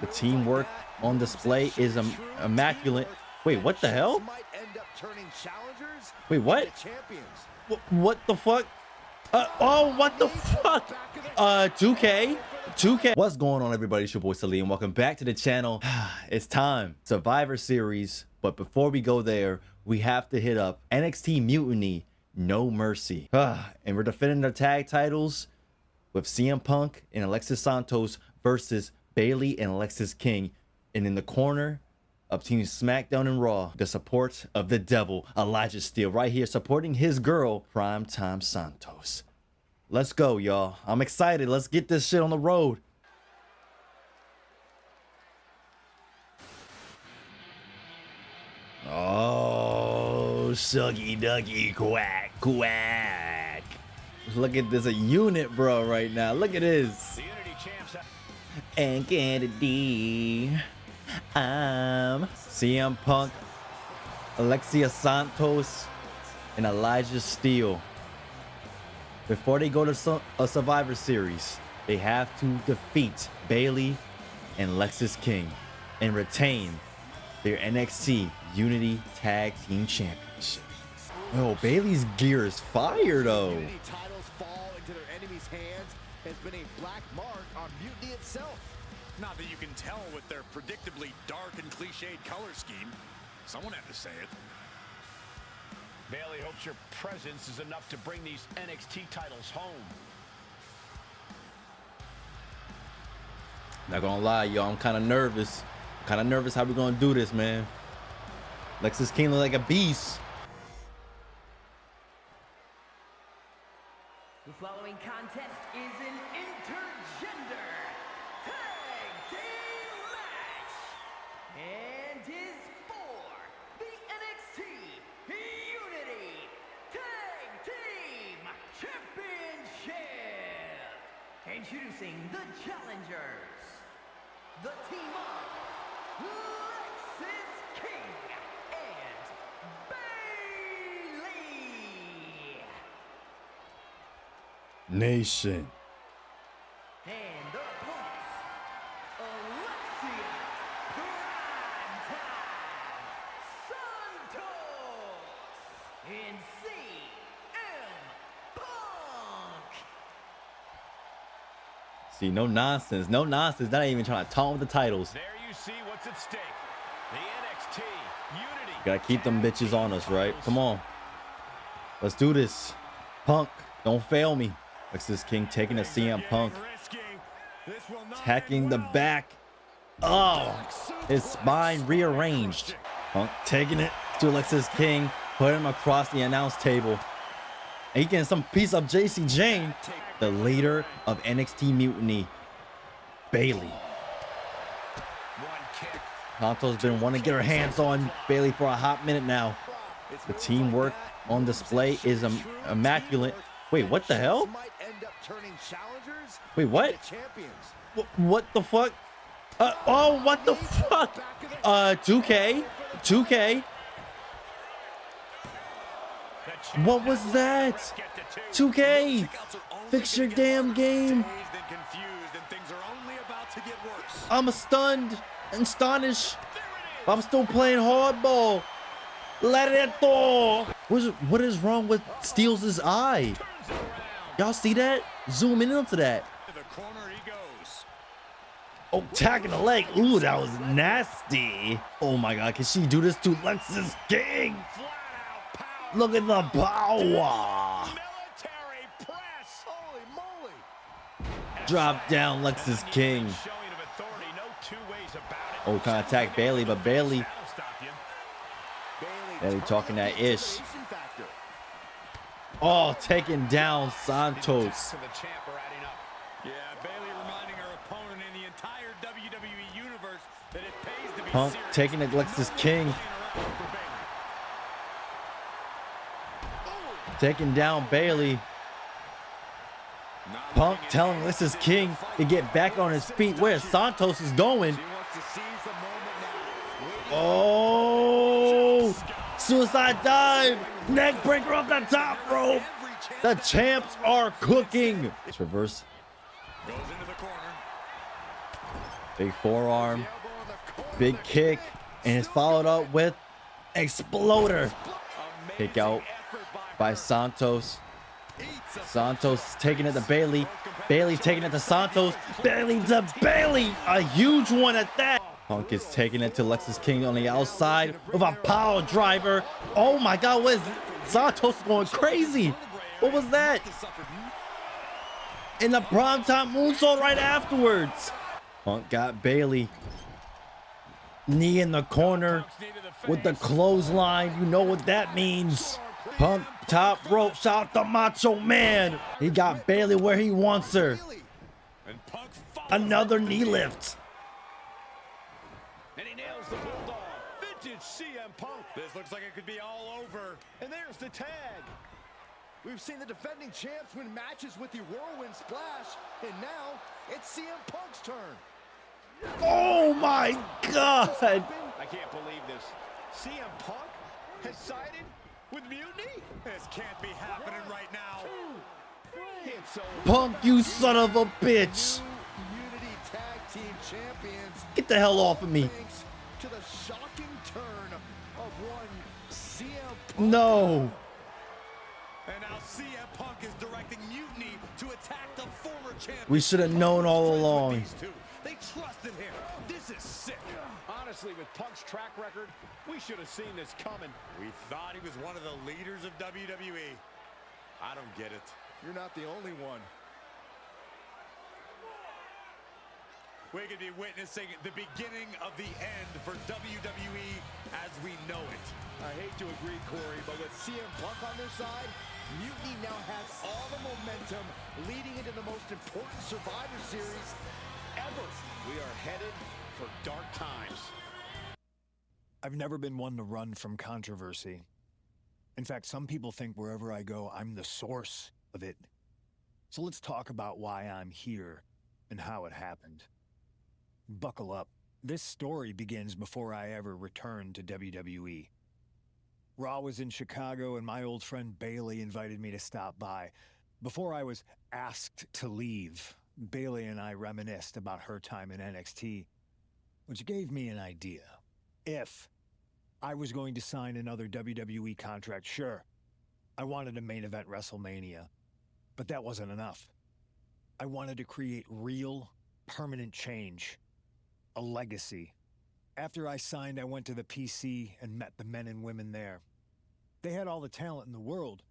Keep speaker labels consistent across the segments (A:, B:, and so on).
A: The teamwork on display is immaculate. Wait, what the hell? Wait, what? What the fuck? Oh, what the fuck? 2K. What's going on, everybody? It's your boy Sudley, and welcome back to the channel. It's time. Survivor Series. But before we go there, we have to hit up NXT Mutiny, No Mercy. And we're defending their tag titles with CM Punk and Alexis Santos versus Bayley and Alexis King. And in the corner of Team SmackDown and Raw, the support of the devil, Elijah Steele, right here supporting his girl, Primetime Santos. Let's go, y'all. I'm excited. Let's get this shit on the road. Oh, suggy ducky quack quack. Look at this, a unit, bro, right now. Look at this. And Kennedy. I'm CM Punk, Alexia Santos, and Elijah Steele. Before they go to a Survivor Series, they have to defeat Bayley and Alexis King and retain their NXT Unity Tag Team Championship. Oh, Bayley's gear is fire, though.
B: Titles fall into their enemies' hands has been a black mark on Mutiny itself.
C: Not that you can tell with their predictably dark and cliched color scheme. Someone had to say it.
D: Bayley hopes your presence is enough to bring these NXT titles home.
A: Not gonna lie, y'all, I'm kind of nervous. How we gonna do this, man. Alexis King look like a beast.
E: The following contest is an intergender tag team match and is for the NXT Unity Tag Team Championship. Introducing the challengers, the team of Alexis King and Bayley.
A: Nation.
E: And the opponents, Alexia Primetime Santos and CM Punk.
A: See, no nonsense. Not even trying to taunt with the titles.
D: There you see what's at stake. The NXT Unity.
A: Gotta keep them bitches on us, right? Come on. Let's do this. Punk, don't fail me. Alexis King taking a CM Punk. Attacking the back. Oh, his spine rearranged. Punk taking it to Alexis King. Put him across the announce table. And he getting some piece of JC Jane. The leader of NXT Mutiny, Bayley. Santos been wanting to get her hands on Bayley for a hot minute now. The teamwork on display is immaculate. Wait, what the hell? Wait, what? What the fuck? Oh, what the fuck? 2K. What was that? 2K. Fix your damn game. I'm stunned and astonished. I'm still playing hardball. Let it go. What is wrong with Steele's eye? Y'all see that? Zoom in onto that. Oh, tagging the leg. Ooh, that was nasty. Oh my God, can she do this to Alexis King? Look at the power. Drop down Alexis King. Oh, trying to attack Bayley, but Bayley talking that ish. Oh, taking down Santos. Punk taking Alexis King. Taking down Bayley. Punk telling Alexis King to get back on his feet. Where Santos is going. Oh, suicide dive. Neck breaker off the top rope. The champs are cooking. It's reverse.
C: Goes into the corner.
A: Big forearm, big kick, and it's followed up with exploder. Kick out by Santos. Santos taking it to Bailey. Bailey taking it to Santos. Bailey to Bailey. A huge one at that. Punk is taking it to Lexus King on the outside with a power driver. Oh my God, what is Santos going crazy? What was that? In the primetime moonsault right afterwards. Punk got Bailey. Knee in the corner with the clothesline. You know what that means. Punk top rope, shout the Macho Man. He got Bailey where he wants her. Another knee lift.
D: And he nails the bulldog. Vintage CM Punk.
C: This looks like it could be all over.
D: And there's the tag.
B: We've seen the defending champs win matches with the whirlwind splash, and now it's CM Punk's turn.
A: Oh my God.
D: I can't believe this. CM Punk has sided with Mutiny?
C: This can't be happening right now.
D: It's over.
A: Punk, you son of a bitch.
B: Unity Tag Team Champions.
A: Get the hell off of me.
B: Thanks to the shocking turn of one CM Punk.
A: No.
C: And now CM Punk is directing Mutiny to attack the former champion.
A: We should have known all along.
C: These two, they trusted him. This is sick.
D: Honestly, with Punk's track record, we should have seen this coming.
C: We thought he was one of the leaders of WWE. I don't get it.
B: You're not the only one.
C: We could be witnessing the beginning of the end for WWE as we know it.
B: I hate to agree, Corey, but with CM Punk on their side, Mutiny now has all the momentum leading into the most important Survivor Series ever.
D: We are headed for dark times.
F: I've never been one to run from controversy. In fact, some people think wherever I go, I'm the source of it. So let's talk about why I'm here and how it happened. Buckle up. This story begins before I ever returned to WWE. Raw was in Chicago and my old friend Bailey invited me to stop by. Before I was asked to leave, Bailey and I reminisced about her time in NXT, which gave me an idea. If I was going to sign another WWE contract, sure, I wanted to main event WrestleMania, but that wasn't enough. I wanted to create real, permanent change, a legacy. After I signed, I went to the PC and met the men and women there. They had all the talent in the world,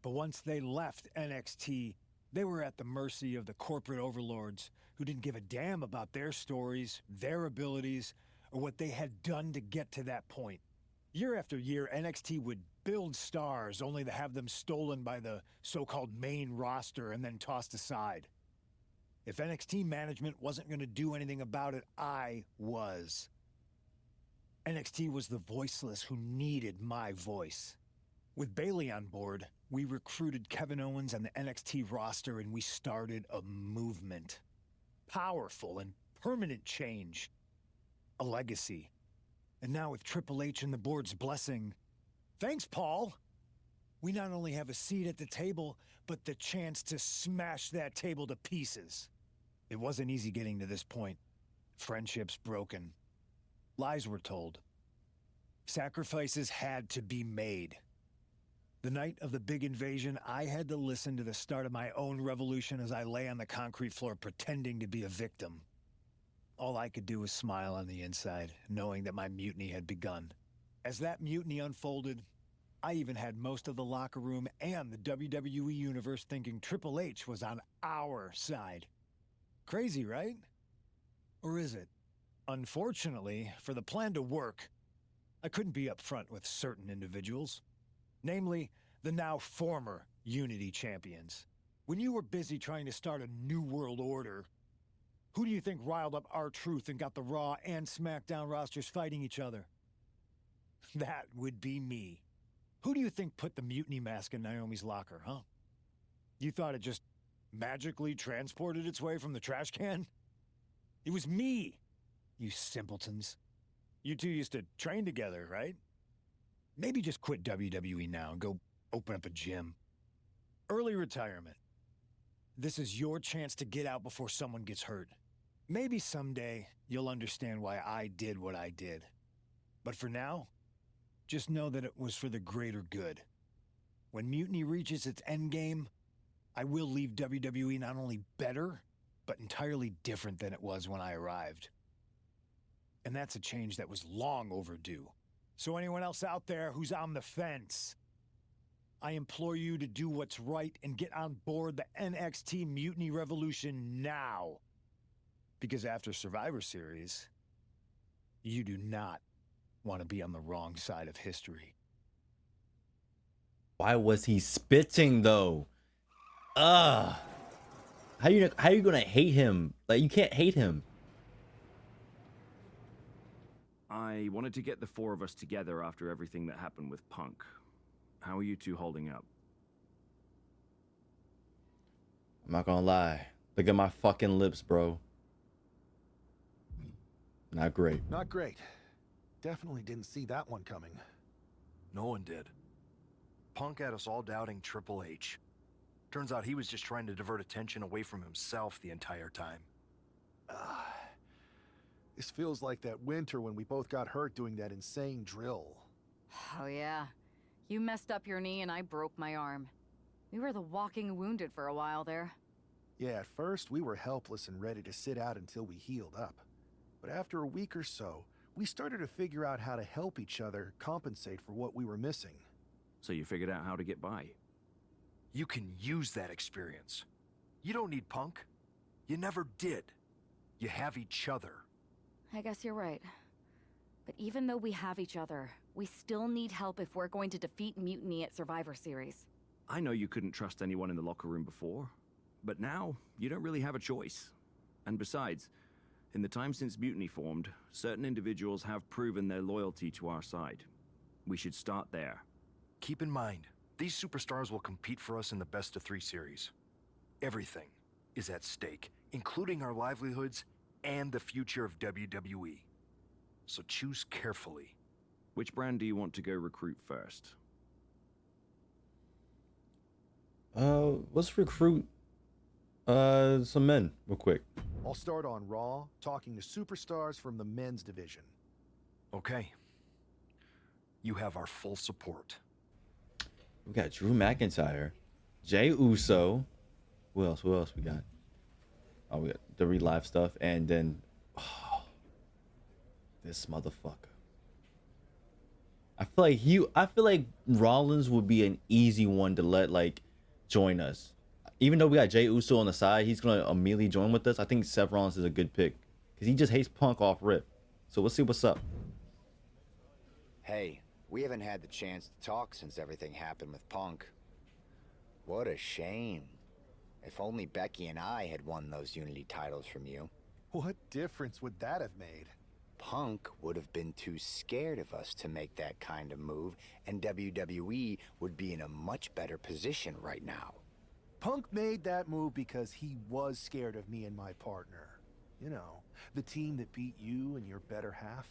F: but once they left NXT, they were at the mercy of the corporate overlords who didn't give a damn about their stories, their abilities, or what they had done to get to that point. Year after year, NXT would build stars only to have them stolen by the so-called main roster and then tossed aside. If NXT management wasn't going to do anything about it, I was. NXT was the voiceless who needed my voice. With Bailey on board, we recruited Kevin Owens and the NXT roster and we started a movement. Powerful and permanent change. A legacy. And now with Triple H and the board's blessing, thanks, Paul! We not only have a seat at the table, but the chance to smash that table to pieces. It wasn't easy getting to this point. Friendships broken. Lies were told. Sacrifices had to be made. The night of the big invasion, I had to listen to the start of my own revolution as I lay on the concrete floor pretending to be a victim. All I could do was smile on the inside, knowing that my mutiny had begun. As that mutiny unfolded, I even had most of the locker room and the WWE Universe thinking Triple H was on our side. Crazy, right? Or is it? Unfortunately, for the plan to work, I couldn't be upfront with certain individuals. Namely, the now former Unity champions. When you were busy trying to start a new world order, who do you think riled up R-Truth and got the Raw and SmackDown rosters fighting each other? That would be me. Who do you think put the mutiny mask in Naomi's locker, huh? You thought it just magically transported its way from the trash can? It was me, you simpletons. You two used to train together, right? Maybe just quit WWE now and go open up a gym. Early retirement. This is your chance to get out before someone gets hurt. Maybe someday you'll understand why I did what I did. But for now, just know that it was for the greater good. When Mutiny reaches its endgame, I will leave WWE not only better, but entirely different than it was when I arrived. And that's a change that was long overdue. So anyone else out there who's on the fence, I implore you to do what's right and get on board the NXT Mutiny Revolution now. Because after Survivor Series, you do not want to be on the wrong side of history.
A: Why was he spitting though? Ugh. How you gonna hate him? Like, you can't hate him.
G: I wanted to get the four of us together after everything that happened with Punk. How are you two holding up?
A: I'm not gonna lie. Look at my fucking lips, bro. Not great.
B: Not great. Definitely didn't see that one coming.
H: No one did. Punk had us all doubting Triple H. Turns out he was just trying to divert attention away from himself the entire time.
B: This feels like that winter when we both got hurt doing that insane drill.
I: Oh yeah. You messed up your knee and I broke my arm. We were the walking wounded for a while there.
B: Yeah, at first we were helpless and ready to sit out until we healed up. But after a week or so, we started to figure out how to help each other compensate for what we were missing.
G: So you figured out how to get by?
H: You can use that experience. You don't need Punk. You never did. You have each other.
I: I guess you're right. But even though we have each other, we still need help if we're going to defeat Mutiny at Survivor Series.
G: I know you couldn't trust anyone in the locker room before, but now you don't really have a choice. And besides, in the time since Mutiny formed, certain individuals have proven their loyalty to our side. We should start there.
H: Keep in mind, these superstars will compete for us in the best-of-3 series. Everything is at stake, including our livelihoods and the future of WWE. So choose carefully.
G: Which brand do you want to go recruit first?
A: Let's recruit some men real quick.
B: I'll start on Raw, talking to superstars from the men's division.
H: Okay. You have our full support.
A: We got Drew McIntyre, Jey Uso. Who else? Who else we got? Oh, we got the Relive stuff, and then this motherfucker. I feel like Rollins would be an easy one to let like join us. Even though we got Jey Uso on the side, he's gonna immediately join with us. I think Seth Rollins is a good pick because he just hates Punk off rip. So we'll see what's up.
J: Hey, we haven't had the chance to talk since everything happened with Punk. What a shame. If only Becky and I had won those Unity titles from you.
B: What difference would that have made?
J: Punk would have been too scared of us to make that kind of move, and WWE would be in a much better position right now.
B: Punk made that move because he was scared of me and my partner. You know, the team that beat you and your better half.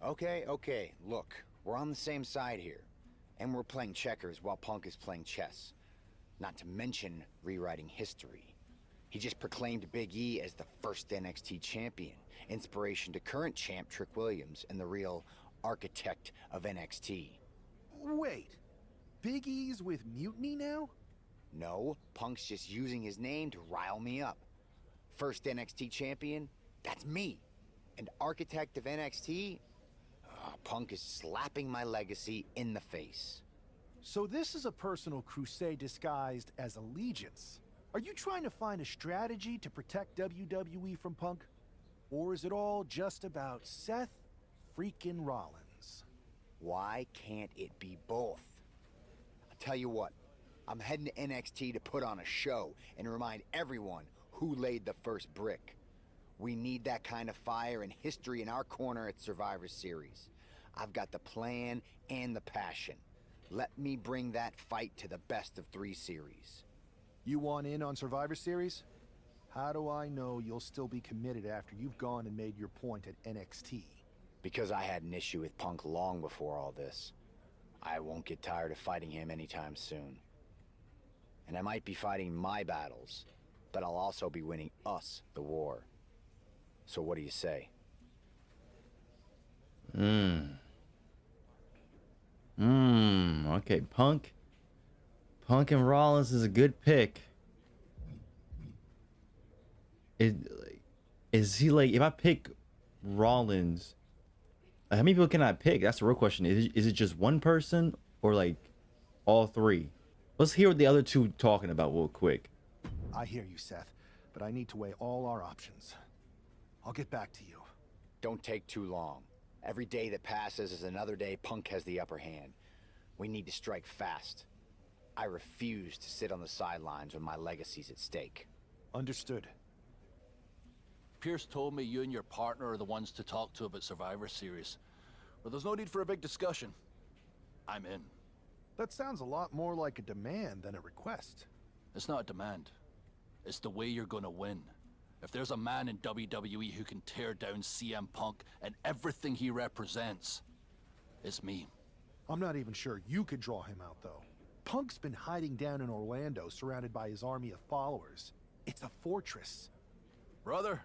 J: Okay, look, we're on the same side here. And we're playing checkers while Punk is playing chess. Not to mention rewriting history. He just proclaimed Big E as the first NXT champion, inspiration to current champ Trick Williams and the real architect of NXT.
B: Wait, Big E's with Mutiny now?
J: No, Punk's just using his name to rile me up. First NXT champion? That's me. And architect of NXT? Punk is slapping my legacy in the face.
B: So this is a personal crusade disguised as allegiance. Are you trying to find a strategy to protect WWE from Punk? Or is it all just about Seth freaking Rollins?
J: Why can't it be both? I'll tell you what, I'm heading to NXT to put on a show and remind everyone who laid the first brick. We need that kind of fire and history in our corner at Survivor Series. I've got the plan and the passion. Let me bring that fight to the best-of-3 series.
B: You want in on Survivor Series? How do I know you'll still be committed after you've gone and made your point at NXT?
J: Because I had an issue with Punk long before all this. I won't get tired of fighting him anytime soon. And I might be fighting my battles, but I'll also be winning us the war. So what do you say?
A: Okay, Punk and Rollins is a good pick. Is he like, if I pick Rollins, how many people can I pick? That's the real question. Is it just one person or like all three? Let's hear what the other two talking about real quick.
B: I hear you, Seth, but I need to weigh all our options. I'll get back to you.
J: Don't take too long. Every day that passes is another day Punk has the upper hand. We need to strike fast. I refuse to sit on the sidelines when my legacy's at stake.
B: Understood.
K: Pierce told me you and your partner are the ones to talk to about Survivor Series. But there's no need for a big discussion. I'm in.
B: That sounds a lot more like a demand than a request.
K: It's not a demand. It's the way you're gonna win. If there's a man in WWE who can tear down CM Punk and everything he represents, it's me.
B: I'm not even sure you could draw him out, though. Punk's been hiding down in Orlando, surrounded by his army of followers. It's a fortress.
K: Brother,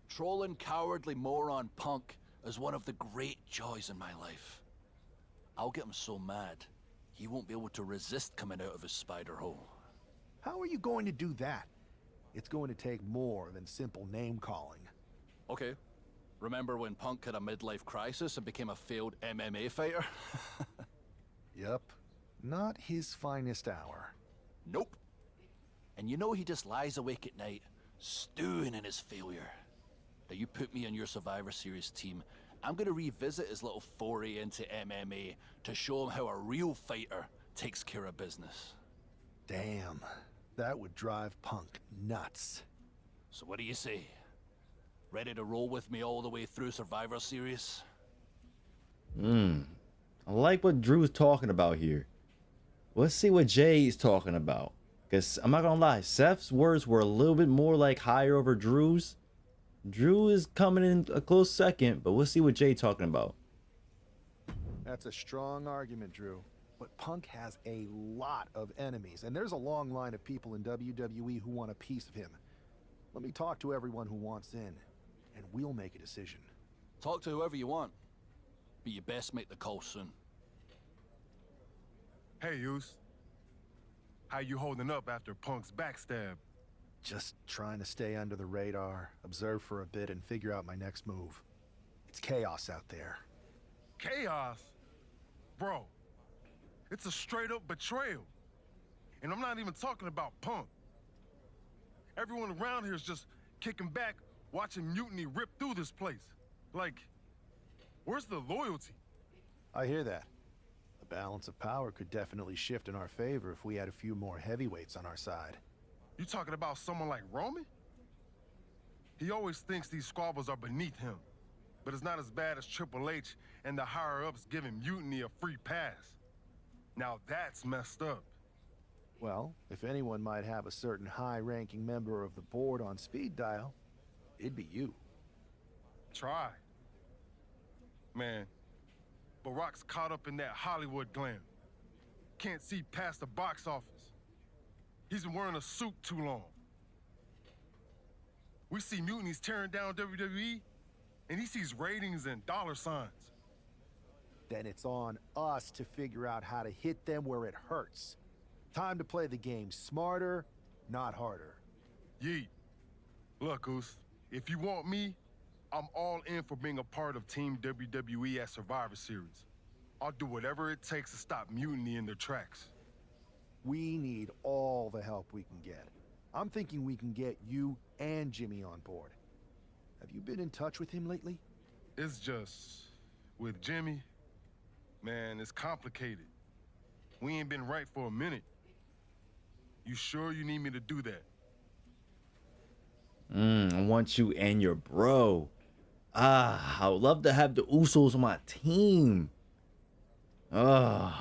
K: trolling cowardly moron Punk is one of the great joys in my life. I'll get him so mad, he won't be able to resist coming out of his spider hole.
B: How are you going to do that? It's going to take more than simple name-calling.
K: Okay. Remember when Punk had a midlife crisis and became a failed MMA fighter?
B: Yep. Not his finest hour.
K: Nope. And you know he just lies awake at night, stewing in his failure. Now you put me on your Survivor Series team, I'm gonna revisit his little foray into MMA to show him how a real fighter takes care of business.
B: Damn. That would drive Punk nuts.
K: So what do you say? Ready to roll with me all the way through Survivor Series?
A: I like what Drew's talking about here. Let's see what Jay's talking about. Because I'm not gonna lie, Seth's words were a little bit more like higher over Drew's. Drew is coming in a close second, but we'll see what Jay's talking about.
B: That's a strong argument, Drew. But Punk has a lot of enemies, and there's a long line of people in WWE who want a piece of him. Let me talk to everyone who wants in, and we'll make a decision.
K: Talk to whoever you want, but you best make the call soon.
L: Hey, Yus. How you holding up after Punk's backstab?
B: Just trying to stay under the radar, observe for a bit, and figure out my next move. It's chaos out there.
L: Chaos? Bro, it's a straight-up betrayal. And I'm not even talking about Punk. Everyone around here is just kicking back, watching Mutiny rip through this place. Like, where's the loyalty?
B: I hear that. The balance of power could definitely shift in our favor if we had a few more heavyweights on our side.
L: You talking about someone like Roman? He always thinks these squabbles are beneath him. But it's not as bad as Triple H and the higher-ups giving Mutiny a free pass. Now that's messed up.
B: Well, if anyone might have a certain high-ranking member of the board on speed dial, it'd be you.
L: Try. Man, Barack's caught up in that Hollywood glam. Can't see past the box office. He's been wearing a suit too long. We see Mutiny's tearing down WWE, and he sees ratings and dollar signs.
B: Then it's on us to figure out how to hit them where it hurts. Time to play the game smarter, not harder.
L: Yeet. Look, Goose, if you want me, I'm all in for being a part of Team WWE at Survivor Series. I'll do whatever it takes to stop Mutiny in their tracks.
B: We need all the help we can get. I'm thinking we can get you and Jimmy on board. Have you been in touch with him lately?
L: It's just, with Jimmy, man, it's complicated. We ain't been right for a minute. You sure you need me to do that?
A: I want you and your bro. I would love to have the Usos on my team. I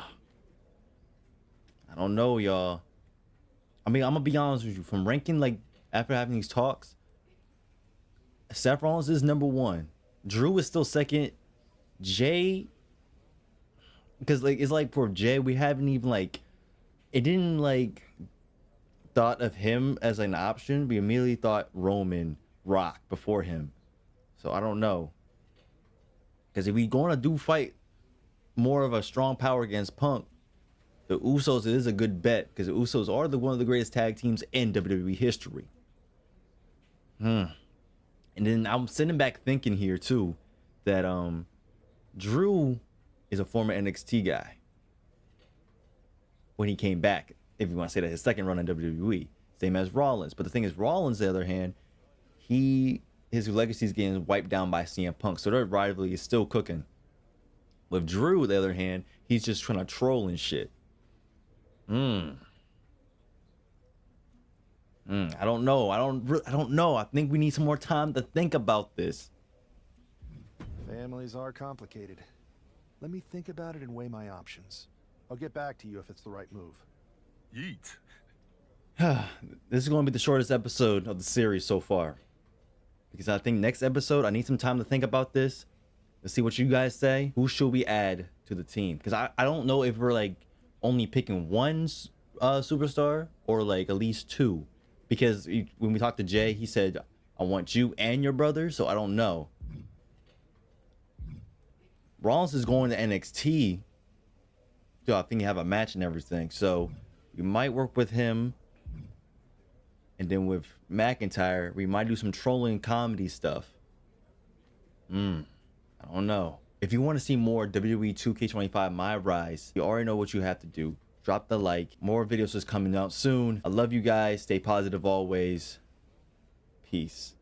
A: don't know, y'all. I mean, I'm gonna be honest with you. From ranking, like, after having these talks, Seth Rollins is number one. Drew is still second. Jay, because, like, it's like for Jay, we haven't even, like, it didn't, like, thought of him as an option. We immediately thought Roman, Rock before him. So I don't know. Because if we going to do fight more of a strong power against Punk, the Usos is a good bet, because the Usos are one of the greatest tag teams in WWE history. And then I'm sitting back thinking here too that Drew is a former NXT guy when he came back, if you want to say that, his second run in WWE, same as Rollins. But the thing is, Rollins, on the other hand, his legacy is getting wiped down by CM Punk, so their rivalry is still cooking. With Drew, on the other hand, he's just trying to troll and shit. I don't know. I don't know. I think we need some more time to think about this.
B: Families are complicated. Let me think about it and weigh my options. I'll get back to you if it's the right move.
L: Yeet.
A: This is going to be the shortest episode of the series so far, because I think next episode I need some time to think about this. Let's see what you guys say. Who should we add to the team? Because I don't know if we're like only picking one superstar or like at least two. Because when we talked to Jay, he said, I want you and your brother. So I don't know. Rollins is going to NXT. So I think you have a match and everything. So we might work with him. And then with McIntyre, we might do some trolling comedy stuff. I don't know. If you want to see more WWE 2K25 MyRISE, you already know what you have to do. Drop the like. More videos is coming out soon. I love you guys. Stay positive always. Peace.